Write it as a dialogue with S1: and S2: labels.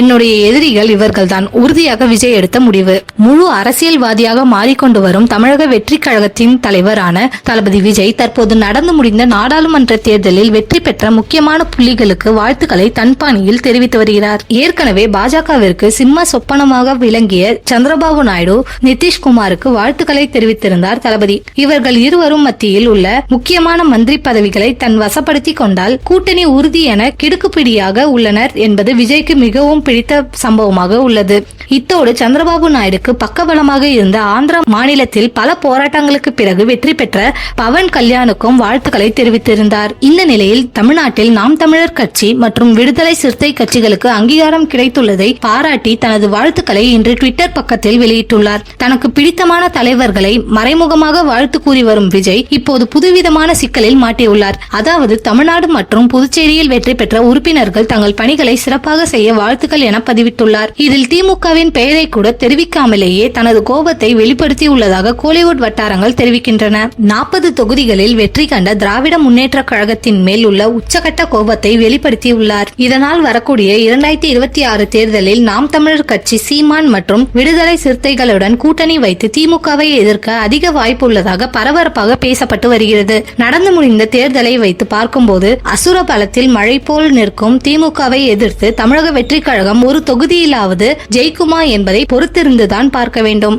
S1: என்னுடைய எதிரிகள் இவர்கள்தான், உறுதியாக விஜய் எடுத்த முடிவு. முழு அரசியல்வாதியாக மாறிக்கொண்டு வரும் தமிழக வெற்றி கழகத்தின் தலைவரான தளபதி விஜய் தற்போது நடந்து முடிந்த நாடாளுமன்ற தேர்தலில் வெற்றி பெற்ற முக்கியமான புள்ளிகளுக்கு வாழ்த்துக்களை தன்பாணியில் தெரிவித்து வருகிறார். ஏற்கனவே பாஜகவிற்கு சிம்ம சொப்பனமாக விளங்கிய சந்திரபாபு நாயுடு, நிதிஷ்குமாருக்கு வாழ்த்துக்களை தெரிவித்திருந்தார் தளபதி. இவர்கள் இருவரும் மத்தியில் உள்ள முக்கியமான மந்திரி பதவிகளை தன் வசப்படுத்திக் கொண்டால் கூட்டணி உறுதி என கிடுக்குப்பிடியாக உள்ளனர் என்பது விஜய்க்கு மிகவும் பிடித்த சம்பவமாக உள்ளது. இத்தோடு சந்திரபாபு நாயுடுக்கு பக்கபலமாக இருந்த ஆந்திரா மாநிலத்தில் பல போராட்டங்களுக்கு பிறகு வெற்றி பெற்ற பவன் கல்யாணுக்கும் வாழ்த்துக்களை தெரிவித்திருந்தார். இந்த நிலையில் தமிழ்நாட்டில் நாம் தமிழர் கட்சி மற்றும் விடுதலை சிறுத்தை கட்சிகளுக்கு அங்கீகாரம் கிடைத்துள்ளதை பாராட்டி தனது வாழ்த்துக்களை இன்று ட்விட்டர் பக்கத்தில் வெளியிட்டுள்ளார். தனக்கு பிடித்தமான தலைவர்களை மறைமுகமாக வாழ்த்து கூறி வரும் விஜய் இப்போது புதுவிதமான சிக்கலில் மாட்டியுள்ளார். அதாவது தமிழ்நாடு மற்றும் புதுச்சேரியில் வெற்றி பெற்ற உறுப்பினர்கள் தங்கள் பணிகளை சிறப்பாக செய்ய வாழ்த்துக்கள் என பதிவிட்டுள்ளார். இதில் திமுகவின் பெயரை கூட தெரிவிக்காமலேயே தனது கோபத்தை வெளிப்படுத்தியுள்ளதாக கோலிவுட் வட்டாரங்கள் தெரிவிக்கின்றன. 40 தொகுதிகளில் வெற்றி கண்ட திராவிட முன்னேற்ற கழகத்தின் மேல் உள்ள உச்சகட்ட கோபத்தை வெளிப்படுத்தியுள்ளார். இதனால் வரக்கூடிய 2026 தேர்தலில் நாம் தமிழர் கட்சி சீமான் மற்றும் விடுதலை சிறுத்தைகளுடன் கூட்டணி வைத்து திமுகவை எதிர்க்க அதிக வாய்ப்பு உள்ளதாக பரபரப்பாக பேசப்பட்டு வருகிறது. நடந்து முடிந்த தேர்தலை வைத்து பார்க்கும்போது அசுர பலத்தில் மழை போல் நிற்கும் திமுகவை எதிர்த்து தமிழக வெற்றி கழகம் ஒரு தொகுதியிலாவது ஜெயிக்குமா என்பதை பொறுத்திருந்துதான் பார்க்க வேண்டும்.